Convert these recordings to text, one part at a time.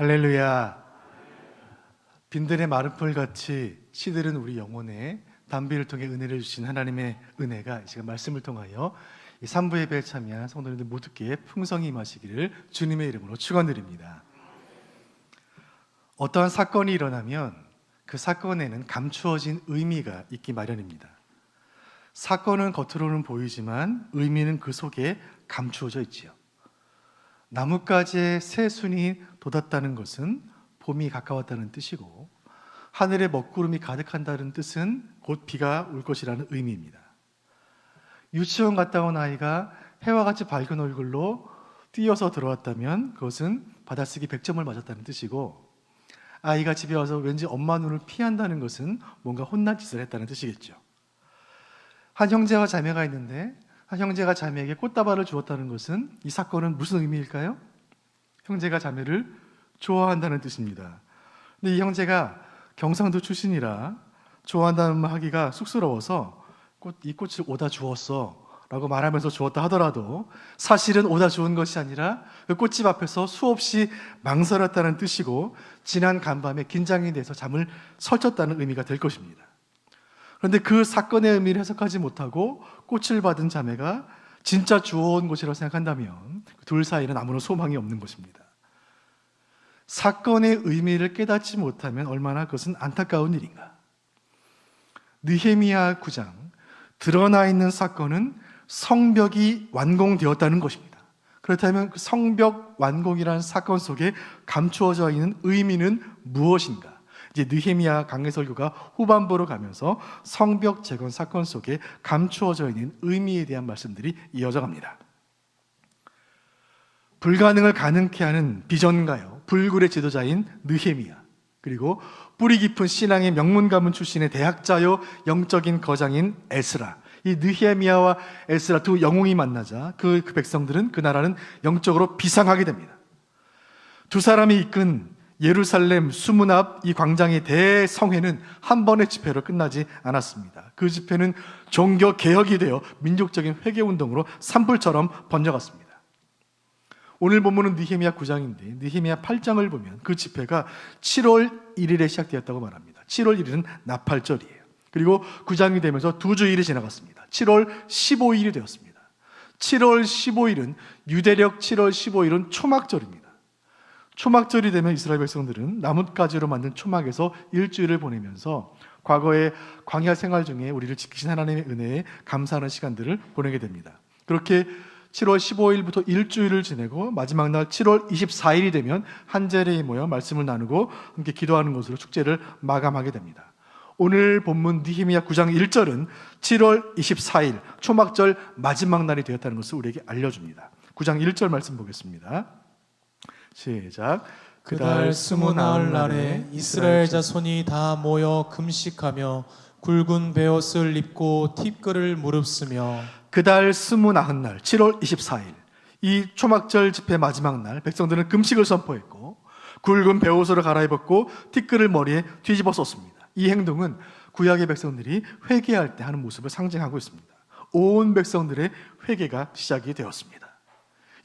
할렐루야. 빈들의 마른 풀같이 시들은 우리 영혼에 담비를 통해 은혜를 주신 하나님의 은혜가 이 시간 말씀을 통하여 이 3부 예배에 참여한 성도님들 모두께 풍성히 임하시기를 주님의 이름으로 축원드립니다. 어떠한 사건이 일어나면 그 사건에는 감추어진 의미가 있기 마련입니다. 사건은 겉으로는 보이지만 의미는 그 속에 감추어져 있지요. 나뭇가지에 새순이 돋았다는 것은 봄이 가까웠다는 뜻이고, 하늘에 먹구름이 가득한다는 뜻은 곧 비가 올 것이라는 의미입니다. 유치원 갔다 온 아이가 해와 같이 밝은 얼굴로 뛰어서 들어왔다면 그것은 받아쓰기 100점을 맞았다는 뜻이고, 아이가 집에 와서 왠지 엄마 눈을 피한다는 것은 뭔가 혼난 짓을 했다는 뜻이겠죠. 한 형제와 자매가 있는데 한 형제가 자매에게 꽃다발을 주었다는 것은 이 사건은 무슨 의미일까요? 형제가 자매를 좋아한다는 뜻입니다. 근데 이 형제가 경상도 출신이라 좋아한다는 말 하기가 쑥스러워서 이 꽃을 오다 주었어 라고 말하면서 주었다 하더라도 사실은 오다 주은 것이 아니라 그 꽃집 앞에서 수없이 망설였다는 뜻이고, 지난 간밤에 긴장이 돼서 잠을 설쳤다는 의미가 될 것입니다. 그런데 그 사건의 의미를 해석하지 못하고 꽃을 받은 자매가 진짜 주워온 것이라고 생각한다면 둘 사이에는 아무런 소망이 없는 것입니다. 사건의 의미를 깨닫지 못하면 얼마나 그것은 안타까운 일인가. 느헤미야 9장, 드러나 있는 사건은 성벽이 완공되었다는 것입니다. 그렇다면 그 성벽 완공이라는 사건 속에 감추어져 있는 의미는 무엇인가? 이제 느헤미야 강해 설교가 후반부로 가면서 성벽 재건 사건 속에 감추어져 있는 의미에 대한 말씀들이 이어져 갑니다. 불가능을 가능케 하는 비전가요, 불굴의 지도자인 느헤미야, 그리고 뿌리 깊은 신앙의 명문 가문 출신의 대학자요 영적인 거장인 에스라, 이 느헤미야와 에스라 두 영웅이 만나자 그 백성들은, 그 나라는 영적으로 비상하게 됩니다. 두 사람이 이끈 예루살렘 수문 앞 이 광장의 대성회는 한 번의 집회로 끝나지 않았습니다. 그 집회는 종교 개혁이 되어 민족적인 회개 운동으로 산불처럼 번져갔습니다. 오늘 본문은 느헤미야 9장인데 느헤미야 8장을 보면 그 집회가 7월 1일에 시작되었다고 말합니다. 7월 1일은 나팔절이에요. 그리고 9장이 되면서 두 주일이 지나갔습니다. 7월 15일이 되었습니다. 7월 15일은 유대력 7월 15일은 초막절입니다. 초막절이 되면 이스라엘 백성들은 나뭇가지로 만든 초막에서 일주일을 보내면서 과거의 광야 생활 중에 우리를 지키신 하나님의 은혜에 감사하는 시간들을 보내게 됩니다. 그렇게 7월 15일부터 일주일을 지내고 마지막 날 7월 24일이 되면 한 자리에 모여 말씀을 나누고 함께 기도하는 것으로 축제를 마감하게 됩니다. 오늘 본문 느헤미야 9장 1절은 7월 24일 초막절 마지막 날이 되었다는 것을 우리에게 알려줍니다. 9장 1절 말씀 보겠습니다. 시작. 그달 20나흘 날에 이스라엘 자손이 다 모여 금식하며 굵은 베옷을 입고 팁글을 무릅쓰며, 그달 20나흘 7월 24일 이 초막절 집회 마지막 날 백성들은 금식을 선포했고 굵은 베옷으로 갈아입었고 티끌을 머리에 뒤집어 썼습니다. 이 행동은 구약의 백성들이 회개할 때 하는 모습을 상징하고 있습니다. 온 백성들의 회개가 시작이 되었습니다.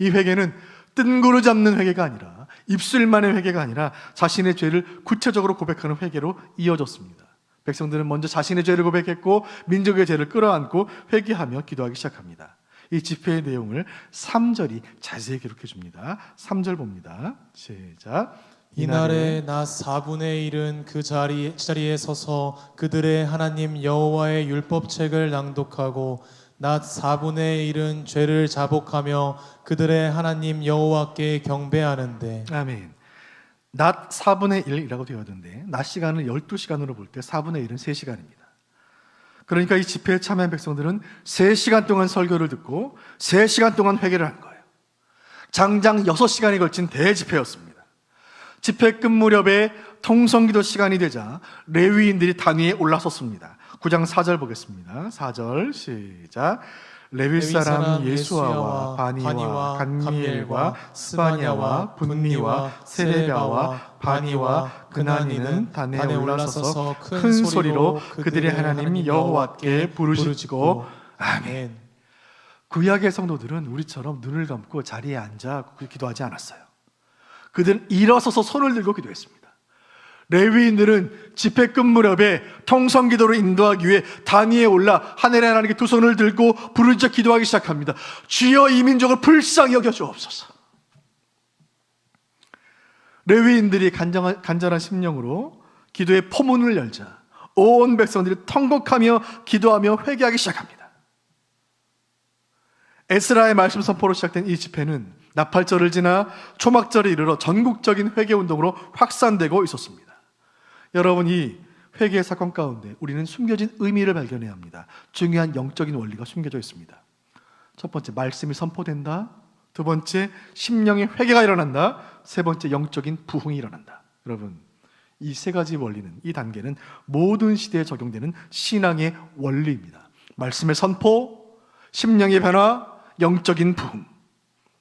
이 회개는 뜬구를 잡는 회개가 아니라, 입술만의 회개가 아니라 자신의 죄를 구체적으로 고백하는 회개로 이어졌습니다. 백성들은 먼저 자신의 죄를 고백했고 민족의 죄를 끌어안고 회개하며 기도하기 시작합니다. 이 집회의 내용을 3절이 자세히 기록해 줍니다. 3절 봅니다. 시작. 이날에 낮 4분의 1은 그 자리에 서서 그들의 하나님 여호와의 율법책을 낭독하고 낮 4분의 1은 죄를 자복하며 그들의 하나님 여호와께 경배하는데. 아멘. 낮 4분의 1이라고 되어 있는데 낮 시간을 12시간으로 볼 때 4분의 1은 3시간입니다. 그러니까 이 집회에 참여한 백성들은 3시간 동안 설교를 듣고 3시간 동안 회개를 한 거예요. 장장 6시간이 걸친 대집회였습니다. 집회 끝 무렵에 통성기도 시간이 되자 레위인들이 단위에 올라섰습니다. 9장 4절 보겠습니다. 4절 시작. 레위 사람 예수아와 바니와 간미엘과 스바냐와 분미와 세레비아와 바니와 그나니는 단에 올라서서 큰 소리로 그들의 하나님 여호와께 부르짖고. 아멘. 구약의 성도들은 우리처럼 눈을 감고 자리에 앉아 기도하지 않았어요. 그들은 일어서서 손을 들고 기도했습니다. 레위인들은 집회끝 무렵에 통성기도를 인도하기 위해 단위에 올라 하늘의 하나님께 두 손을 들고 부르짖어 기도하기 시작합니다. 주여 이 민족을 불쌍히 여겨 주옵소서. 레위인들이 간절한 심령으로 기도의 포문을 열자 온 백성들이 통곡하며 기도하며 회개하기 시작합니다. 에스라의 말씀 선포로 시작된 이 집회는 나팔절을 지나 초막절에 이르러 전국적인 회개운동으로 확산되고 있었습니다. 여러분, 이 회개의 사건 가운데 우리는 숨겨진 의미를 발견해야 합니다. 중요한 영적인 원리가 숨겨져 있습니다. 첫 번째, 말씀이 선포된다. 두 번째, 심령의 회개가 일어난다. 세 번째, 영적인 부흥이 일어난다. 여러분, 이 세 가지 원리는, 이 단계는 모든 시대에 적용되는 신앙의 원리입니다. 말씀의 선포, 심령의 변화, 영적인 부흥.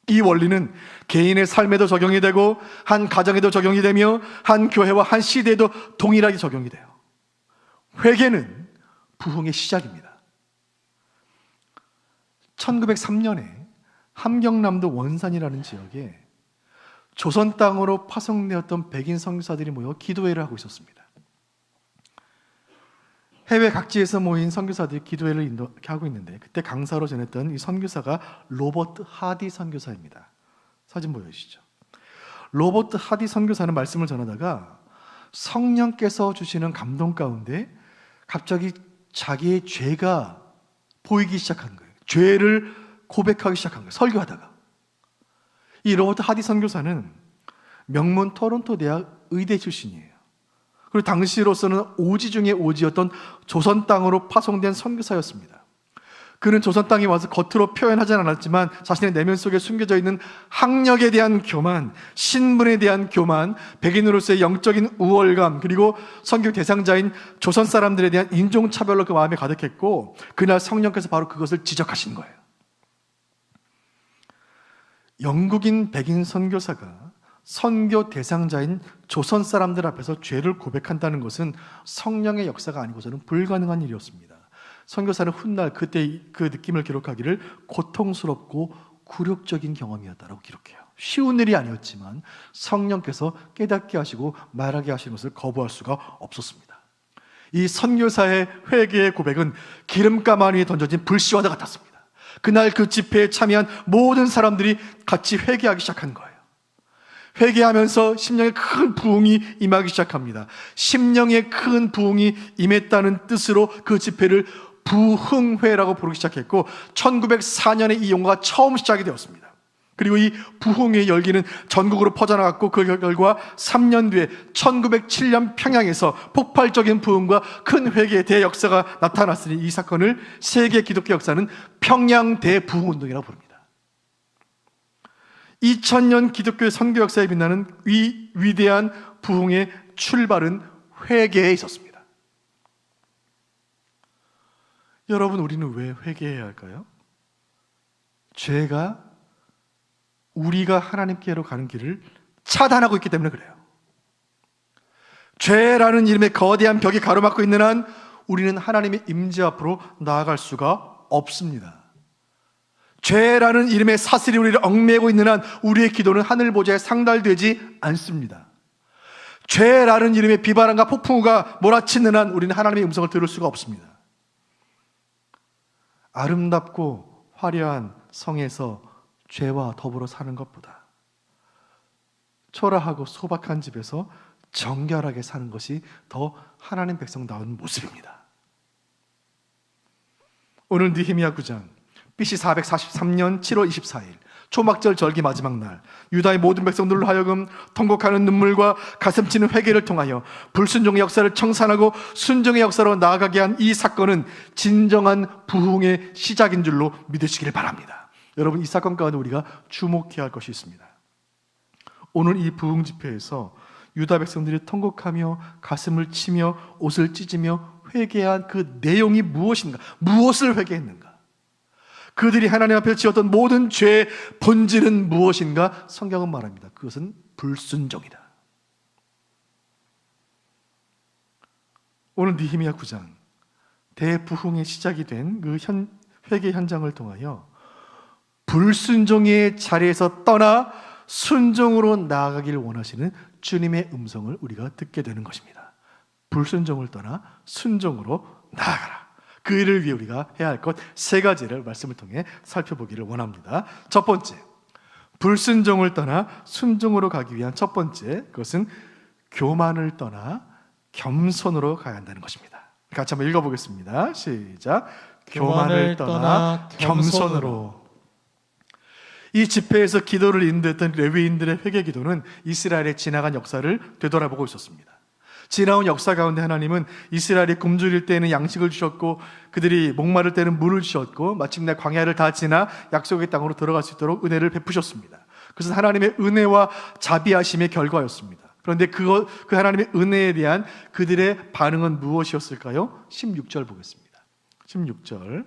이 원리는 개인의 삶에도 적용이 되고 한 가정에도 적용이 되며 한 교회와 한 시대에도 동일하게 적용이 돼요. 회개는 부흥의 시작입니다. 1903년에 함경남도 원산이라는 지역에 조선 땅으로 파송되었던 백인 선교사들이 모여 기도회를 하고 있었습니다. 해외 각지에서 모인 선교사들이 기도회를 하고 있는데 그때 강사로 전했던 이 선교사가 로버트 하디 선교사입니다. 사진 보여주시죠. 로버트 하디 선교사는 말씀을 전하다가 성령께서 주시는 감동 가운데 갑자기 자기의 죄가 보이기 시작한 거예요. 죄를 고백하기 시작한 거예요. 설교하다가. 이 로버트 하디 선교사는 명문 토론토 대학 의대 출신이에요. 그리고 당시로서는 오지 중에 오지였던 조선 땅으로 파송된 선교사였습니다. 그는 조선 땅에 와서 겉으로 표현하지는 않았지만 자신의 내면 속에 숨겨져 있는 학력에 대한 교만, 신분에 대한 교만, 백인으로서의 영적인 우월감, 그리고 선교 대상자인 조선 사람들에 대한 인종차별로 그 마음에 가득했고 그날 성령께서 바로 그것을 지적하신 거예요. 영국인 백인 선교사가 선교 대상자인 조선 사람들 앞에서 죄를 고백한다는 것은 성령의 역사가 아니고서는 불가능한 일이었습니다. 선교사는 훗날 그때 그 느낌을 기록하기를 고통스럽고 굴욕적인 경험이었다라고 기록해요. 쉬운 일이 아니었지만 성령께서 깨닫게 하시고 말하게 하시는 것을 거부할 수가 없었습니다. 이 선교사의 회개의 고백은 기름가마니에 던져진 불씨와도 같았습니다. 그날 그 집회에 참여한 모든 사람들이 같이 회개하기 시작한 거예요. 회개하면서 심령에 큰 부흥이 임하기 시작합니다. 심령에 큰 부흥이 임했다는 뜻으로 그 집회를 부흥회라고 부르기 시작했고 1904년에 이 용어가 처음 시작이 되었습니다. 그리고 이 부흥의 열기는 전국으로 퍼져나갔고 그 결과 3년 뒤에 1907년 평양에서 폭발적인 부흥과 큰 회개의 대역사가 나타났으니 이 사건을 세계 기독교 역사는 평양 대부흥운동이라고 부릅니다. 2000년 기독교의 선교 역사에 빛나는 이 위대한 부흥의 출발은 회개에 있었습니다. 여러분, 우리는 왜 회개해야 할까요? 죄가 우리가 하나님께로 가는 길을 차단하고 있기 때문에 그래요. 죄라는 이름의 거대한 벽이 가로막고 있는 한 우리는 하나님의 임재 앞으로 나아갈 수가 없습니다. 죄라는 이름의 사슬이 우리를 얽매고 있는 한 우리의 기도는 하늘 보좌에 상달되지 않습니다. 죄라는 이름의 비바람과 폭풍우가 몰아치는 한 우리는 하나님의 음성을 들을 수가 없습니다. 아름답고 화려한 성에서 죄와 더불어 사는 것보다 초라하고 소박한 집에서 정결하게 사는 것이 더 하나님 백성다운 모습입니다. 오늘 느헤미야 9장 BC 443년 7월 24일 초막절 절기 마지막 날 유다의 모든 백성들로 하여금 통곡하는 눈물과 가슴치는 회개를 통하여 불순종의 역사를 청산하고 순종의 역사로 나아가게 한 이 사건은 진정한 부흥의 시작인 줄로 믿으시길 바랍니다. 여러분, 이 사건 가운데 우리가 주목해야 할 것이 있습니다. 오늘 이 부흥 집회에서 유다 백성들이 통곡하며 가슴을 치며 옷을 찢으며 회개한 그 내용이 무엇인가? 무엇을 회개했는가? 그들이 하나님 앞에 지었던 모든 죄의 본질은 무엇인가? 성경은 말합니다. 그것은 불순종이다. 오늘 느헤미야 9장 대부흥의 시작이 된 그 회개 현장을 통하여 불순종의 자리에서 떠나 순종으로 나아가길 원하시는 주님의 음성을 우리가 듣게 되는 것입니다. 불순종을 떠나 순종으로 나아가라. 그 일을 위해 우리가 해야 할 것 세 가지를 말씀을 통해 살펴보기를 원합니다. 첫 번째, 불순종을 떠나 순종으로 가기 위한 첫 번째, 그것은 교만을 떠나 겸손으로 가야 한다는 것입니다. 같이 한번 읽어보겠습니다. 시작. 교만을 떠나 겸손으로. 이 집회에서 기도를 인도했던 레위인들의 회개 기도는 이스라엘의 지나간 역사를 되돌아보고 있었습니다. 지나온 역사 가운데 하나님은 이스라엘이 굶주릴 때에는 양식을 주셨고, 그들이 목마를 때는 물을 주셨고, 마침내 광야를 다 지나 약속의 땅으로 들어갈 수 있도록 은혜를 베푸셨습니다. 그것은 하나님의 은혜와 자비하심의 결과였습니다. 그런데 그 하나님의 은혜에 대한 그들의 반응은 무엇이었을까요? 16절 보겠습니다. 16절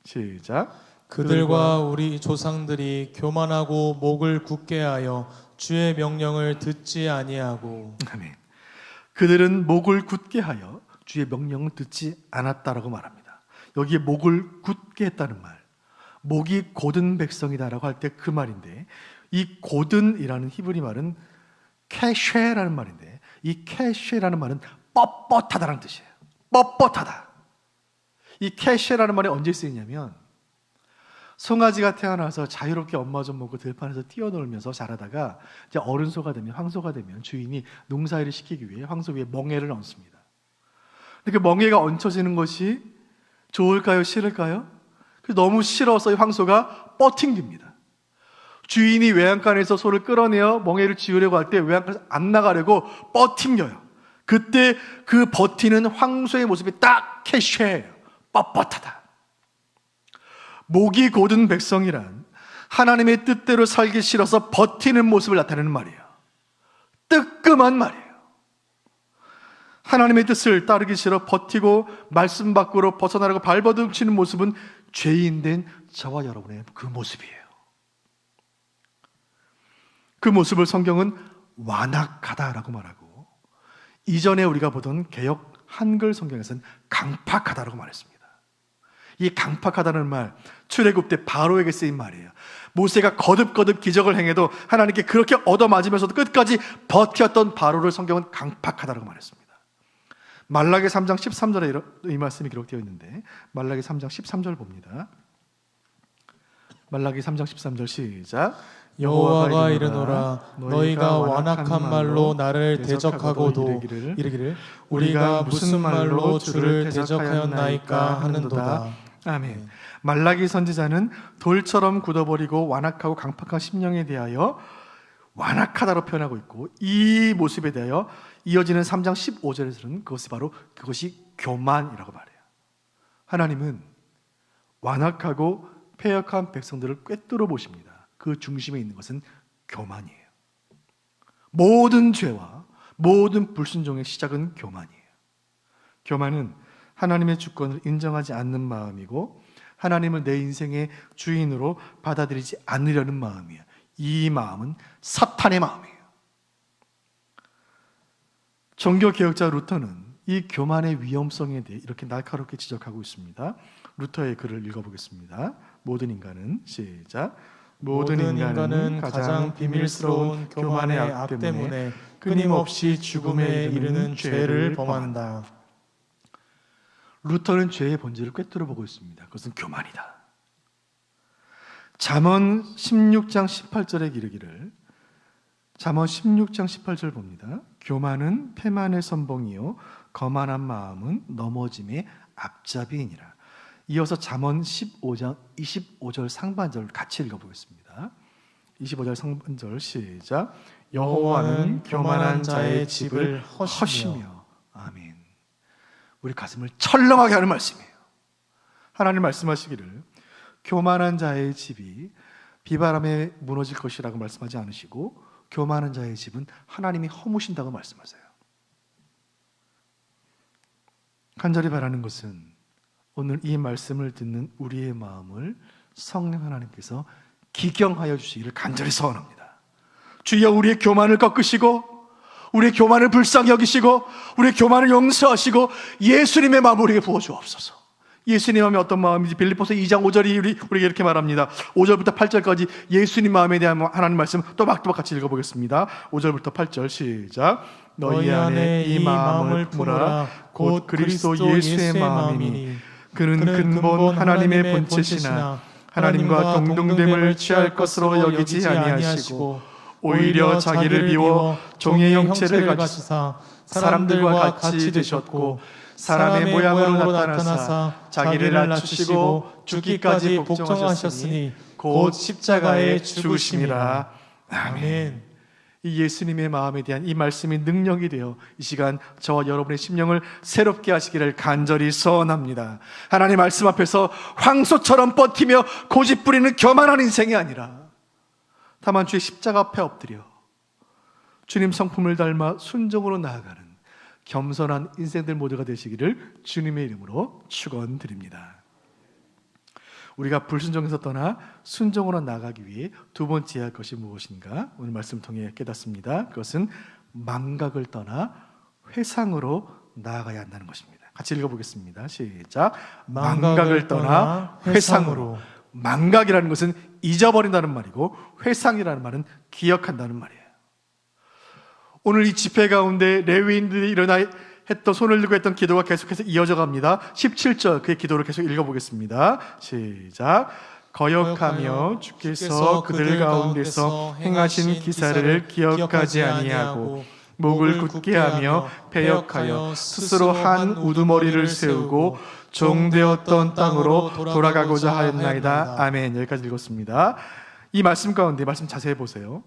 시작. 그들과 우리 조상들이 교만하고 목을 굳게 하여 주의 명령을 듣지 아니하고. 아멘. 그들은 목을 굳게 하여 주의 명령을 듣지 않았다라고 말합니다. 여기에 목을 굳게 했다는 말, 목이 곧은 백성이다라고 할 때 그 말인데, 이 곧은이라는 히브리 말은 캐쉐라는 말인데, 이 캐쉐라는 말은 뻣뻣하다라는 뜻이에요. 뻣뻣하다. 이 캐쉐라는 말이 언제 쓰이냐면, 송아지가 태어나서 자유롭게 엄마 좀 먹고 들판에서 뛰어놀면서 자라다가 이제 어른소가 되면, 황소가 되면 주인이 농사일을 시키기 위해 황소 위에 멍에를 얹습니다. 근데 그 멍에가 얹혀지는 것이 좋을까요? 싫을까요? 너무 싫어서 황소가 뻗팅깁니다. 주인이 외양간에서 소를 끌어내어 멍에를 지우려고 할 때 외양간에서 안 나가려고 뻗팅겨요. 그때 그 버티는 황소의 모습이 딱 캐쉐예요. 뻣뻣하다. 목이 곧은 백성이란 하나님의 뜻대로 살기 싫어서 버티는 모습을 나타내는 말이에요. 뜨끔한 말이에요. 하나님의 뜻을 따르기 싫어 버티고 말씀 밖으로 벗어나려고 발버둥치는 모습은 죄인된 저와 여러분의 그 모습이에요. 그 모습을 성경은 완악하다라고 말하고, 이전에 우리가 보던 개역 한글 성경에서는 강팍하다라고 말했습니다. 이 강팍하다는 말, 출애굽 때 바로에게 쓰인 말이에요. 모세가 거듭거듭 기적을 행해도 하나님께 그렇게 얻어맞으면서도 끝까지 버텼던 바로를 성경은 강팍하다라고 말했습니다. 말라기 3장 13절에 이 말씀이 기록되어 있는데, 말라기 3장 13절 봅니다. 말라기 3장 13절 시작. 여호와가 이르노라, 너희가 완악한 말로 나를 대적하고도 이르기를 우리가 무슨 말로 주를 대적하였나이까 하는도다. 아멘. 말라기 선지자는 돌처럼 굳어버리고 완악하고 강팍한 심령에 대하여 완악하다로 표현하고 있고, 이 모습에 대하여 이어지는 3장 15절에서는 그것이 교만이라고 말해요. 하나님은 완악하고 패역한 백성들을 꿰뚫어 보십니다. 그 중심에 있는 것은 교만이에요. 모든 죄와 모든 불순종의 시작은 교만이에요. 교만은 하나님의 주권을 인정하지 않는 마음이고, 하나님을 내 인생의 주인으로 받아들이지 않으려는 마음이에요. 이 마음은 사탄의 마음이에요. 종교개혁자 루터는 이 교만의 위험성에 대해 이렇게 날카롭게 지적하고 있습니다. 루터의 글을 읽어보겠습니다. 모든 인간은 시작. 모든 인간은 가장 비밀스러운 교만의 악 때문에 끊임없이 죽음에 이르는 죄를 범한다. 루터는 죄의 본질을 꿰뚫어 보고 있습니다. 그것은 교만이다. 잠언 16장 18절에 이르기를, 잠언 16장 18절 봅니다. 교만은 패만의 선봉이요 거만한 마음은 넘어짐의 앞잡이이니라. 이어서 잠언 15장 25절 상반절 같이 읽어보겠습니다. 25절 상반절 시작. 여호와는 교만한 자의 집을 허시며. 아멘. 우리 가슴을 철렁하게 하는 말씀이에요. 하나님 말씀하시기를 교만한 자의 집이 비바람에 무너질 것이라고 말씀하지 않으시고, 교만한 자의 집은 하나님이 허무신다고 말씀하세요. 간절히 바라는 것은 오늘 이 말씀을 듣는 우리의 마음을 성령 하나님께서 기경하여 주시기를 간절히 소원합니다. 주여, 우리의 교만을 꺾으시고 우리의 교만을 불쌍히 여기시고 우리의 교만을 용서하시고 예수님의 마음 우리에게 부어주옵소서. 예수님 마음이 어떤 마음인지 빌립보서 2장 5절이 우리에게 이렇게 말합니다. 5절부터 8절까지 예수님 마음에 대한 하나님 말씀 또박또박 같이 읽어보겠습니다. 5절부터 8절 시작. 너희 안에 이 마음을 품으라. 곧 그리스도 예수의 마음이니 그는 근본 하나님의 본체시나 하나님과 동등됨을 취할 것으로 여기지 아니하시고 오히려 자기를 비워 종의 형체를 가지사 사람들과 같이 되셨고 사람의 모양으로 나타나사 자기를 낮추시고 죽기까지 복종하셨으니 곧 십자가에 죽으심이라. 아멘. 이 예수님의 마음에 대한 이 말씀이 능력이 되어 이 시간 저와 여러분의 심령을 새롭게 하시기를 간절히 소원합니다. 하나님 말씀 앞에서 황소처럼 버티며 고집부리는 교만한 인생이 아니라 다만 주의 십자가 앞에 엎드려 주님 성품을 닮아 순종으로 나아가는 겸손한 인생들 모두가 되시기를 주님의 이름으로 축원드립니다. 우리가 불순종에서 떠나 순종으로 나아가기 위해 두 번째 할 것이 무엇인가? 오늘 말씀 통해 깨닫습니다. 그것은 망각을 떠나 회상으로 나아가야 한다는 것입니다. 같이 읽어보겠습니다. 시작. 망각을 떠나 회상으로. 망각이라는 것은 잊어버린다는 말이고 회상이라는 말은 기억한다는 말이에요. 오늘 이 집회 가운데 레위인들이 일어나 했던 손을 들고 했던 기도가 계속해서 이어져 갑니다. 17절 그의 기도를 계속 읽어보겠습니다. 시작. 거역하며 주께서 그들 가운데서 행하신 기사를 기억하지 아니하고 목을 굳게 하며 패역하여 스스로 한 우두머리를 세우고 종되었던 땅으로 돌아가고자 하였나이다. 아멘. 여기까지 읽었습니다. 이 말씀 가운데 말씀 자세히 보세요.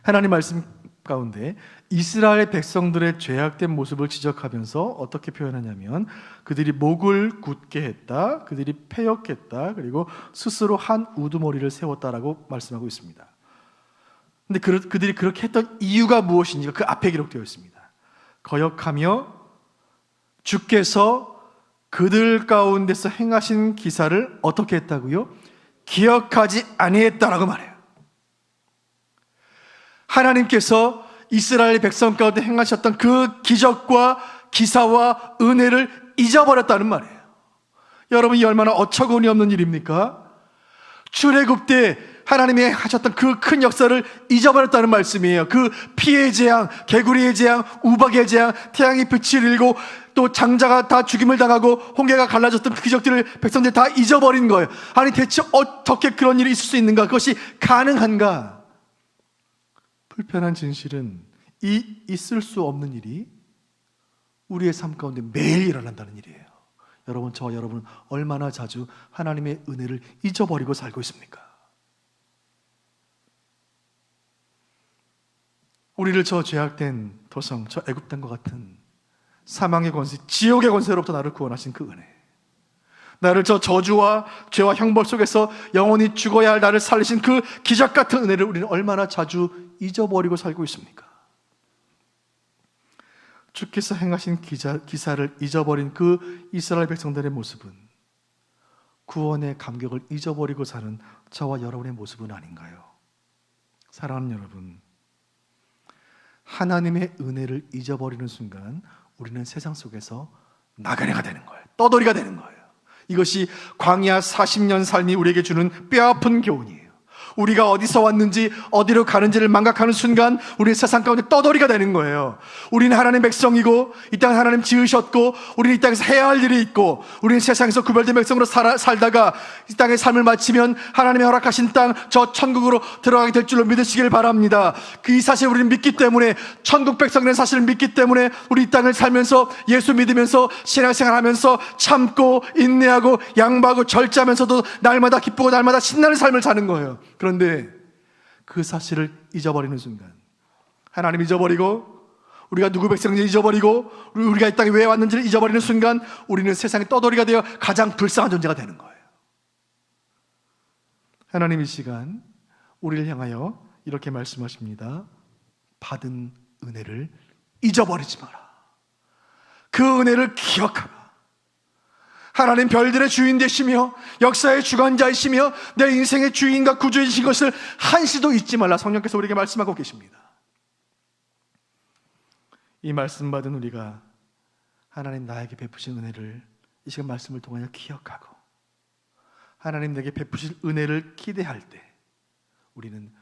하나님 말씀 가운데 이스라엘 백성들의 죄악된 모습을 지적하면서 어떻게 표현하냐면 그들이 목을 굳게 했다, 그들이 패역했다, 그리고 스스로 한 우두머리를 세웠다라고 말씀하고 있습니다. 근데 그들이 그렇게 했던 이유가 무엇인지가 그 앞에 기록되어 있습니다. 거역하며 주께서 그들 가운데서 행하신 기사를 어떻게 했다고요? 기억하지 아니했다라고 말해요. 하나님께서 이스라엘 백성 가운데 행하셨던 그 기적과 기사와 은혜를 잊어버렸다는 말이에요. 여러분, 이 얼마나 어처구니 없는 일입니까? 출애굽 때 하나님이 하셨던 그 큰 역사를 잊어버렸다는 말씀이에요. 그 피의 재앙, 개구리의 재앙, 우박의 재앙, 태양이 빛을 잃고 또 장자가 다 죽임을 당하고 홍해가 갈라졌던 그 기적들을 백성들이 다 잊어버린 거예요. 아니 대체 어떻게 그런 일이 있을 수 있는가? 그것이 가능한가? 불편한 진실은 이 있을 수 없는 일이 우리의 삶 가운데 매일 일어난다는 일이에요. 여러분, 저와 여러분은 얼마나 자주 하나님의 은혜를 잊어버리고 살고 있습니까? 우리를 저 죄악된 도성, 저 애굽 땅과 같은 사망의 권세, 지옥의 권세로부터 나를 구원하신 그 은혜, 나를 저 저주와 죄와 형벌 속에서 영원히 죽어야 할 나를 살리신 그 기적 같은 은혜를 우리는 얼마나 자주 잊어버리고 살고 있습니까? 주께서 행하신 기사를 잊어버린 그 이스라엘 백성들의 모습은 구원의 감격을 잊어버리고 사는 저와 여러분의 모습은 아닌가요? 사랑하는 여러분, 하나님의 은혜를 잊어버리는 순간 우리는 세상 속에서 나그네가 되는 거예요. 떠돌이가 되는 거예요. 이것이 광야 40년 삶이 우리에게 주는 뼈아픈 교훈이에요. 우리가 어디서 왔는지 어디로 가는지를 망각하는 순간 우리는 세상 가운데 떠돌이가 되는 거예요. 우리는 하나님의 백성이고 이 땅을 하나님 지으셨고 우리는 이 땅에서 해야 할 일이 있고 우리는 세상에서 구별된 백성으로 살다가 이 땅의 삶을 마치면 하나님이 허락하신 땅, 저 천국으로 들어가게 될 줄로 믿으시길 바랍니다. 그 이 사실을 우리는 믿기 때문에, 천국 백성이라는 사실을 믿기 때문에 우리 이 땅을 살면서 예수 믿으면서 신앙생활하면서 참고 인내하고 양보하고 절제하면서도 날마다 기쁘고 날마다 신나는 삶을 사는 거예요. 그런데 그 사실을 잊어버리는 순간, 하나님 잊어버리고 우리가 누구 백성인지 잊어버리고 우리가 이 땅에 왜 왔는지를 잊어버리는 순간 우리는 세상의 떠돌이가 되어 가장 불쌍한 존재가 되는 거예요. 하나님 이 시간 우리를 향하여 이렇게 말씀하십니다. 받은 은혜를 잊어버리지 마라. 그 은혜를 기억하라. 하나님 별들의 주인 되시며 역사의 주관자이시며 내 인생의 주인과 구주이신 것을 한시도 잊지 말라. 성령께서 우리에게 말씀하고 계십니다. 이 말씀 받은 우리가 하나님 나에게 베푸신 은혜를 이 시간 말씀을 통하여 기억하고 하나님 내게 베푸실 은혜를 기대할 때 우리는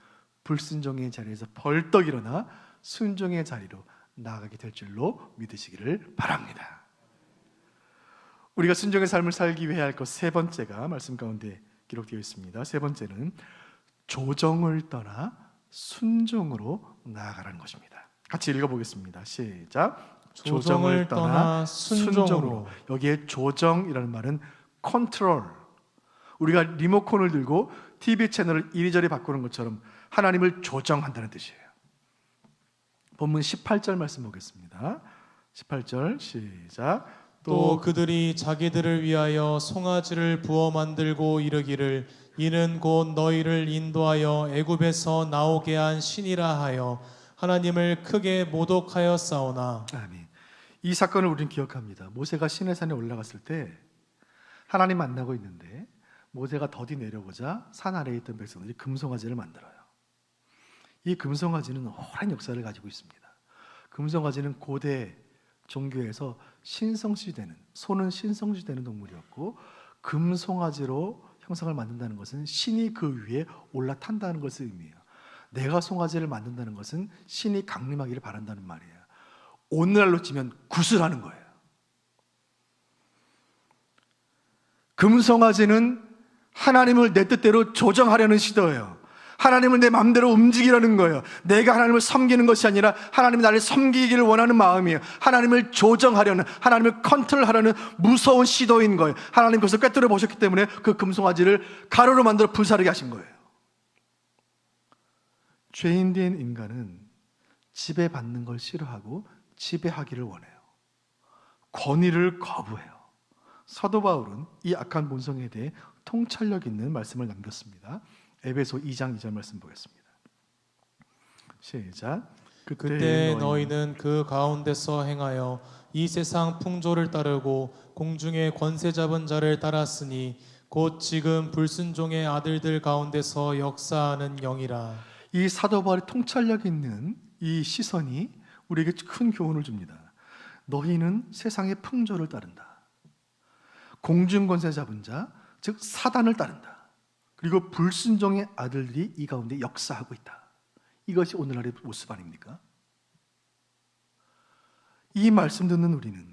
불순종의 자리에서 벌떡 일어나 순종의 자리로 나아가게 될 줄로 믿으시기를 바랍니다. 우리가 순종의 삶을 살기 위해 할 것 세 번째가 말씀 가운데 기록되어 있습니다. 세 번째는 조정을 떠나 순종으로 나아가라는 것입니다. 같이 읽어보겠습니다. 시작. 조정을 떠나 순종으로. 여기에 조정이라는 말은 컨트롤. 우리가 리모컨을 들고 TV 채널을 이리저리 바꾸는 것처럼 하나님을 조정한다는 뜻이에요. 본문 18절 말씀 보겠습니다. 18절 시작. 또 그들이 자기들을 위하여 송아지를 부어 만들고 이르기를 이는 곧 너희를 인도하여 애굽에서 나오게 한 신이라 하여 하나님을 크게 모독하였사오나. 아멘. 이 사건을 우리는 기억합니다. 모세가 시내산에 올라갔을 때 하나님 만나고 있는데 모세가 더디 내려보자 산 아래에 있던 백성들이 금송아지를 만들어요. 이 금송아지는 오랜 역사를 가지고 있습니다. 금송아지는 고대 종교에서 신성시되는, 소는 신성시되는 동물이었고 금송아지로 형상을 만든다는 것은 신이 그 위에 올라탄다는 것을 의미해요. 내가 송아지를 만든다는 것은 신이 강림하기를 바란다는 말이에요. 오늘날로 치면 구슬하는 거예요. 금송아지는 하나님을 내 뜻대로 조정하려는 시도예요. 하나님을 내 마음대로 움직이려는 거예요. 내가 하나님을 섬기는 것이 아니라 하나님이 나를 섬기기를 원하는 마음이에요. 하나님을 조정하려는, 하나님을 컨트롤하려는 무서운 시도인 거예요. 하나님 그것을 꿰뚫어 보셨기 때문에 그 금송아지를 가루로 만들어 불사르게 하신 거예요. 죄인된 인간은 지배받는 걸 싫어하고 지배하기를 원해요. 권위를 거부해요. 사도 바울은 이 악한 본성에 대해 통찰력 있는 말씀을 남겼습니다. 에베소 2장 2절 말씀 보겠습니다. 시작. 그때 너희는 그 가운데서 행하여 이 세상 풍조를 따르고 공중의 권세 잡은 자를 따랐으니 곧 지금 불순종의 아들들 가운데서 역사하는 영이라. 이 사도 바울의 통찰력 있는 이 시선이 우리에게 큰 교훈을 줍니다. 너희는 세상의 풍조를 따른다. 공중 권세 잡은 자, 즉 사단을 따른다. 그리고 불순종의 아들들이 이 가운데 역사하고 있다. 이것이 오늘날의 모습 아닙니까? 이 말씀 듣는 우리는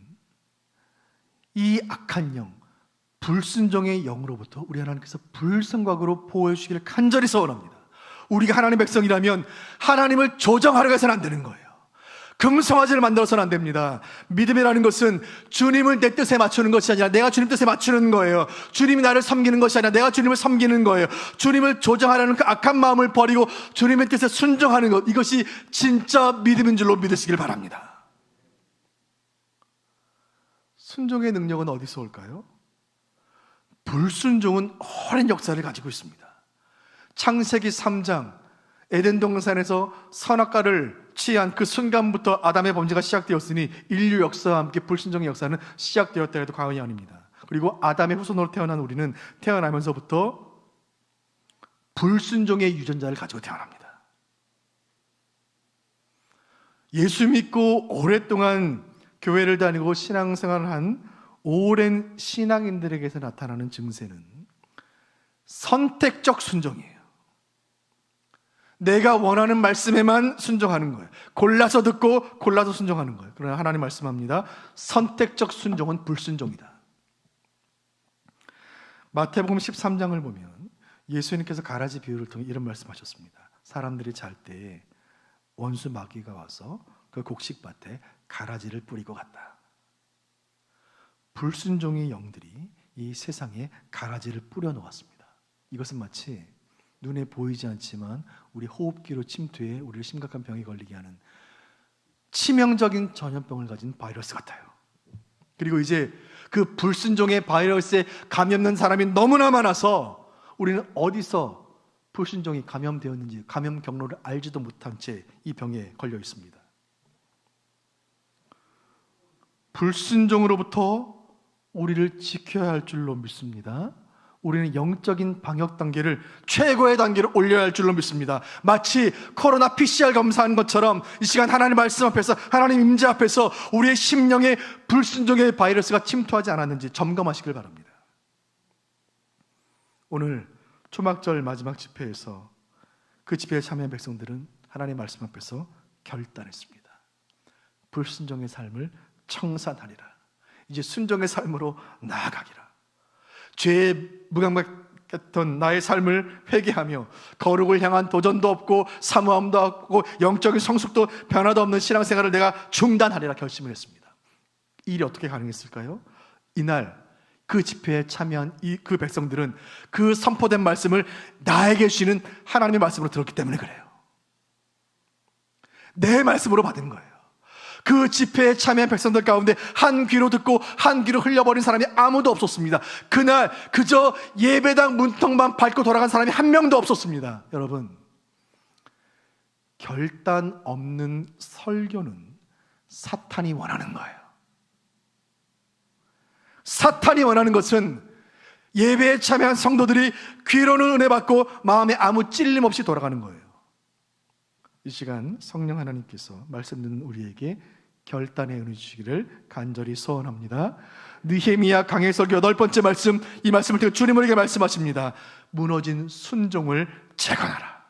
이 악한 영, 불순종의 영으로부터 우리 하나님께서 불성각으로 보호해 주시기를 간절히 소원합니다. 우리가 하나님의 백성이라면 하나님을 조정하려고 해서는 안 되는 거예요. 금송아지를 만들어서는 안 됩니다. 믿음이라는 것은 주님을 내 뜻에 맞추는 것이 아니라 내가 주님 뜻에 맞추는 거예요. 주님이 나를 섬기는 것이 아니라 내가 주님을 섬기는 거예요. 주님을 조정하려는 그 악한 마음을 버리고 주님의 뜻에 순종하는 것, 이것이 진짜 믿음인 줄로 믿으시길 바랍니다. 순종의 능력은 어디서 올까요? 불순종은 오랜 역사를 가지고 있습니다. 창세기 3장 에덴 동산에서 선악과를 취한 그 순간부터 아담의 범죄가 시작되었으니 인류 역사와 함께 불순종의 역사는 시작되었다 해도 과언이 아닙니다. 그리고 아담의 후손으로 태어난 우리는 태어나면서부터 불순종의 유전자를 가지고 태어납니다. 예수 믿고 오랫동안 교회를 다니고 신앙생활을 한 오랜 신앙인들에게서 나타나는 증세는 선택적 순종이에요. 내가 원하는 말씀에만 순종하는 거예요. 골라서 듣고 골라서 순종하는 거예요. 그러나 하나님 말씀합니다. 선택적 순종은 불순종이다. 마태복음 13장을 보면 예수님께서 가라지 비유를 통해 이런 말씀하셨습니다. 사람들이 잘 때 원수 마귀가 와서 그 곡식밭에 가라지를 뿌리고 갔다. 불순종의 영들이 이 세상에 가라지를 뿌려 놓았습니다. 이것은 마치 눈에 보이지 않지만 우리 호흡기로 침투해 우리를 심각한 병에 걸리게 하는 치명적인 전염병을 가진 바이러스 같아요. 그리고 이제 그 불순종의 바이러스에 감염된 사람이 너무나 많아서 우리는 어디서 불순종이 감염되었는지 감염 경로를 알지도 못한 채 이 병에 걸려 있습니다. 불순종으로부터 우리를 지켜야 할 줄로 믿습니다. 우리는 영적인 방역 단계를 최고의 단계로 올려야 할 줄로 믿습니다. 마치 코로나 PCR 검사한 것처럼 이 시간 하나님 말씀 앞에서, 하나님 임재 앞에서 우리의 심령에 불순종의 바이러스가 침투하지 않았는지 점검하시길 바랍니다. 오늘 초막절 마지막 집회에서 그 집회에 참여한 백성들은 하나님 말씀 앞에서 결단했습니다. 불순종의 삶을 청산하리라. 이제 순종의 삶으로 나아가기라. 죄에 무감각했던 나의 삶을 회개하며 거룩을 향한 도전도 없고 사모함도 없고 영적인 성숙도 변화도 없는 신앙생활을 내가 중단하리라 결심을 했습니다. 이 일이 어떻게 가능했을까요? 이날 그 집회에 참여한 그 백성들은 그 선포된 말씀을 나에게 주시는 하나님의 말씀으로 들었기 때문에 그래요. 내 말씀으로 받은 거예요. 그 집회에 참여한 백성들 가운데 한 귀로 듣고 한 귀로 흘려버린 사람이 아무도 없었습니다. 그날 그저 예배당 문턱만 밟고 돌아간 사람이 한 명도 없었습니다. 여러분, 결단 없는 설교는 사탄이 원하는 거예요. 사탄이 원하는 것은 예배에 참여한 성도들이 귀로는 은혜 받고 마음에 아무 찔림 없이 돌아가는 거예요. 이 시간 성령 하나님께서 말씀 듣는 우리에게 결단의 은혜 주시기를 간절히 소원합니다. 느헤미야 강해설교 8번째 말씀, 이 말씀을 통해 주님 우리에게 말씀하십니다. 무너진 순종을 재건하라.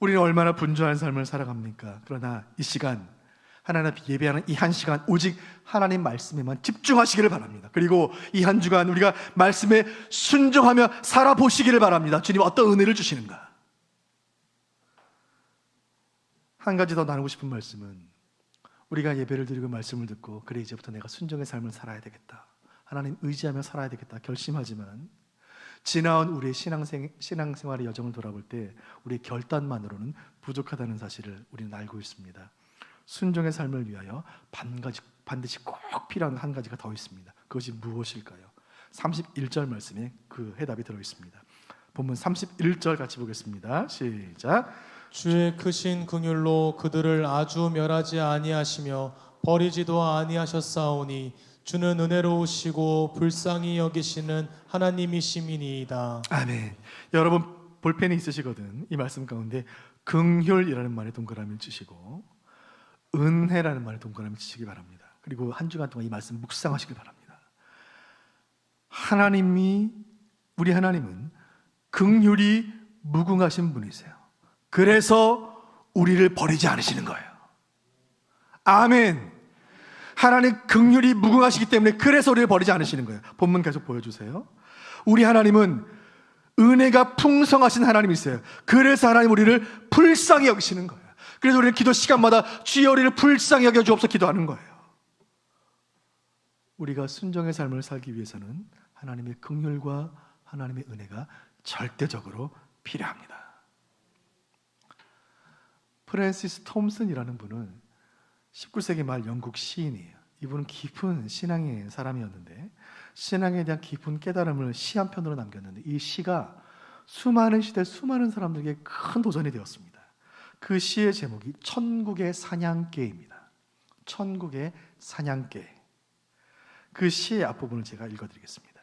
우리는 얼마나 분주한 삶을 살아갑니까? 그러나 이 시간 하나님 앞에 예배하는 이 한 시간 오직 하나님 말씀에만 집중하시기를 바랍니다. 그리고 이 한 주간 우리가 말씀에 순종하며 살아보시기를 바랍니다. 주님 어떤 은혜를 주시는가? 한 가지 더 나누고 싶은 말씀은, 우리가 예배를 드리고 말씀을 듣고 그래 이제부터 내가 순종의 삶을 살아야 되겠다, 하나님 의지하며 살아야 되겠다 결심하지만 지나온 우리의 신앙생활의 여정을 돌아볼 때 우리의 결단만으로는 부족하다는 사실을 우리는 알고 있습니다. 순종의 삶을 위하여 반드시 꼭 필요한 한 가지가 더 있습니다. 그것이 무엇일까요? 31절 말씀에 그 해답이 들어있습니다. 본문 31절 같이 보겠습니다. 시작. 주의 크신 긍휼로 그들을 아주 멸하지 아니하시며 버리지도 아니하셨사오니 주는 은혜로우시고 불쌍히 여기시는 하나님이심이니이다. 아멘. 여러분 볼펜이 있으시거든 이 말씀 가운데 긍휼이라는 말에 동그라미를 치시고 은혜라는 말에 동그라미를 치시기 바랍니다. 그리고 한 주간 동안 이 말씀 묵상하시길 바랍니다. 우리 하나님은 긍휼이 무궁하신 분이세요. 그래서 우리를 버리지 않으시는 거예요. 아멘. 하나님 긍휼이 무궁하시기 때문에 그래서 우리를 버리지 않으시는 거예요. 본문 계속 보여주세요. 우리 하나님은 은혜가 풍성하신 하나님이세요. 그래서 하나님 우리를 불쌍히 여기시는 거예요. 그래서 우리는 기도 시간마다 주여 우리를 불쌍히 여겨 주옵소서 기도하는 거예요. 우리가 순종의 삶을 살기 위해서는 하나님의 긍휼과 하나님의 은혜가 절대적으로 필요합니다. 프랜시스 톰슨이라는 분은 19세기 말 영국 시인이에요. 이분은 깊은 신앙의 사람이었는데 신앙에 대한 깊은 깨달음을 시 한 편으로 남겼는데 이 시가 수많은 시대 수많은 사람들에게 큰 도전이 되었습니다. 그 시의 제목이 천국의 사냥개입니다. 천국의 사냥개. 그 시의 앞부분을 제가 읽어드리겠습니다.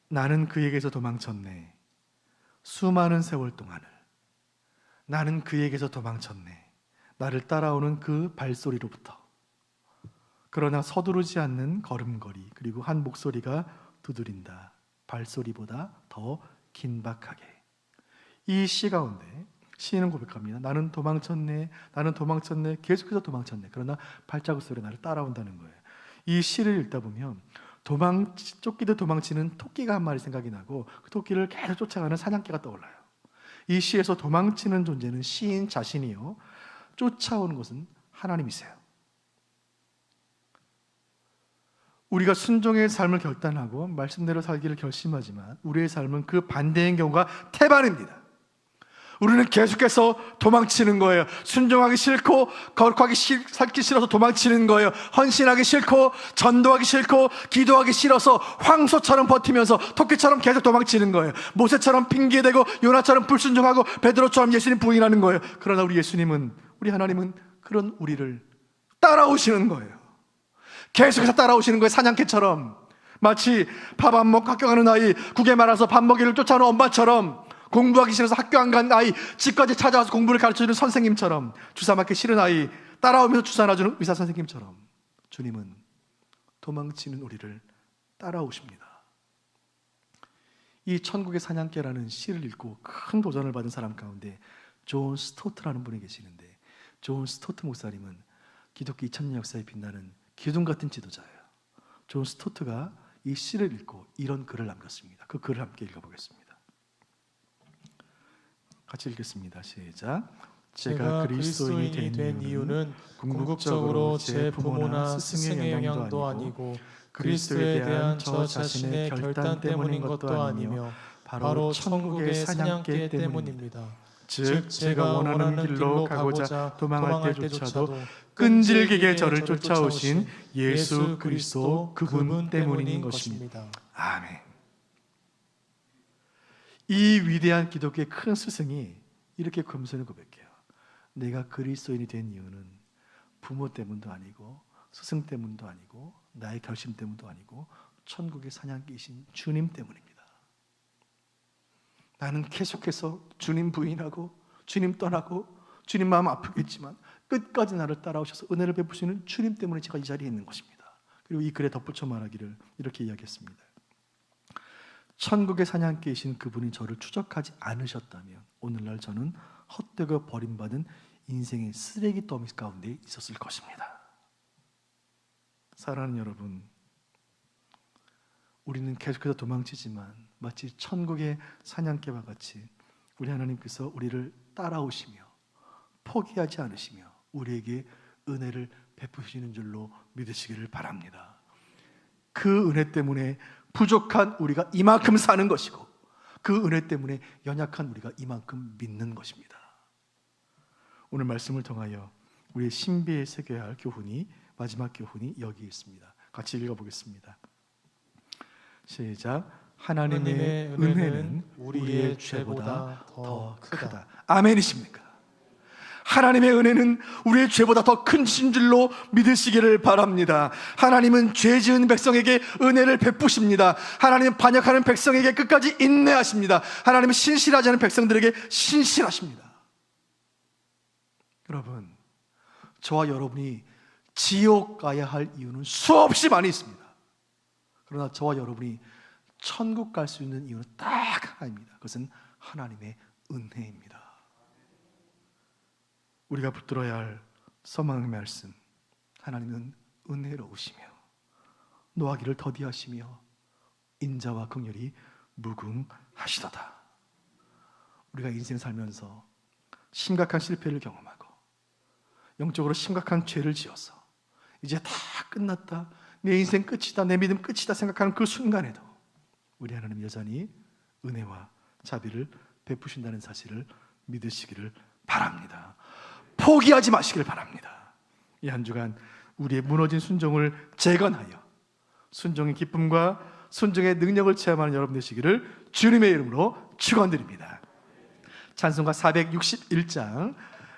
나는 그에게서 도망쳤네. 수많은 세월 동안을 나는 그에게서 도망쳤네. 나를 따라오는 그 발소리로부터. 그러나 서두르지 않는 걸음걸이 그리고 한 목소리가 두드린다. 발소리보다 더 긴박하게. 이 시 가운데 시인은 고백합니다. 나는 도망쳤네. 나는 도망쳤네. 계속해서 도망쳤네. 그러나 발자국 소리 나를 따라온다는 거예요. 이 시를 읽다 보면 쫓기듯 도망치는 토끼가 한 마리 생각이 나고 그 토끼를 계속 쫓아가는 사냥개가 떠올라요. 이 시에서 도망치는 존재는 시인 자신이요, 쫓아오는 것은 하나님이세요. 우리가 순종의 삶을 결단하고 말씀대로 살기를 결심하지만 우리의 삶은 그 반대인 경우가 태반입니다. 우리는 계속해서 도망치는 거예요. 순종하기 싫고 거룩하게 살기 싫어서 도망치는 거예요. 헌신하기 싫고 전도하기 싫고 기도하기 싫어서 황소처럼 버티면서 토끼처럼 계속 도망치는 거예요. 모세처럼 핑계대고 요나처럼 불순종하고 베드로처럼 예수님 부인하는 거예요. 그러나 우리 예수님은, 우리 하나님은 그런 우리를 따라오시는 거예요. 계속해서 따라오시는 거예요. 사냥개처럼. 마치 밥 안 먹고 학교 가는 아이, 국에 말아서 밥 먹이를 쫓아오는 엄마처럼, 공부하기 싫어서 학교 안 간 아이, 집까지 찾아와서 공부를 가르쳐주는 선생님처럼, 주사 맞기 싫은 아이 따라오면서 주사 놔주는 의사 선생님처럼 주님은 도망치는 우리를 따라오십니다. 이 천국의 사냥개라는 시를 읽고 큰 도전을 받은 사람 가운데 존 스토트라는 분이 계시는데, 존 스토트 목사님은 기독교 2000년 역사에 빛나는 기둥 같은 지도자예요. 존 스토트가 이 시를 읽고 이런 글을 남겼습니다. 그 글을 함께 읽어보겠습니다. 같이 읽겠습니다. 시작. 제가 그리스도인이 된 이유는 궁극적으로 제 부모나 스승의 영향도 아니고 그리스도에 대한 저 자신의 결단 때문인 것도 아니며 바로 천국의 사냥개 때문입니다. 즉 제가 원하는 길로 가고자 도망할 때조차도 끈질기게 저를 쫓아오신 예수 그리스도 그분 때문인 것입니다. 아멘. 이 위대한 기독교의 큰 스승이 이렇게 겸손히 고백해요. 내가 그리스도인이 된 이유는 부모 때문도 아니고 스승 때문도 아니고 나의 결심 때문도 아니고 천국의 사냥개이신 주님 때문입니다. 나는 계속해서 주님 부인하고 주님 떠나고 주님 마음 아프겠지만 끝까지 나를 따라오셔서 은혜를 베푸시는 주님 때문에 제가 이 자리에 있는 것입니다. 그리고 이 글에 덧붙여 말하기를 이렇게 이야기했습니다. 천국의 사냥개이신 그분이 저를 추적하지 않으셨다면 오늘날 저는 헛되고 버림받은 인생의 쓰레기 더미 가운데 있었을 것입니다. 사랑하는 여러분, 우리는 계속해서 도망치지만 마치 천국의 사냥개와 같이 우리 하나님께서 우리를 따라오시며 포기하지 않으시며 우리에게 은혜를 베푸시는 줄로 믿으시기를 바랍니다. 그 은혜 때문에 부족한 우리가 이만큼 사는 것이고 그 은혜 때문에 연약한 우리가 이만큼 믿는 것입니다. 오늘 말씀을 통하여 우리의 신비에 새겨야 할 교훈이, 마지막 교훈이 여기 있습니다. 같이 읽어보겠습니다. 시작. 하나님의 은혜는 우리의 죄보다 더 크다. 아멘이십니까? 하나님의 은혜는 우리의 죄보다 더 큰 줄로 믿으시기를 바랍니다. 하나님은 죄 지은 백성에게 은혜를 베푸십니다. 하나님은 반역하는 백성에게 끝까지 인내하십니다. 하나님은 신실하지 않은 백성들에게 신실하십니다. 여러분, 저와 여러분이 지옥 가야 할 이유는 수없이 많이 있습니다. 그러나 저와 여러분이 천국 갈 수 있는 이유는 딱 하나입니다. 그것은 하나님의 은혜입니다. 우리가 붙들어야 할 소망의 말씀, 하나님은 은혜로우시며 노하기를 더디하시며 인자와 긍휼이 무궁하시도다. 우리가 인생 살면서 심각한 실패를 경험하고 영적으로 심각한 죄를 지어서 이제 다 끝났다, 내 인생 끝이다, 내 믿음 끝이다 생각하는 그 순간에도 우리 하나님 여전히 은혜와 자비를 베푸신다는 사실을 믿으시기를 바랍니다. 포기하지 마시기를 바랍니다. 이 한 주간 우리의 무너진 순종을 재건하여 순종의 기쁨과 순종의 능력을 체험하는 여러분 되시기를 주님의 이름으로 축원드립니다. 찬송가 461장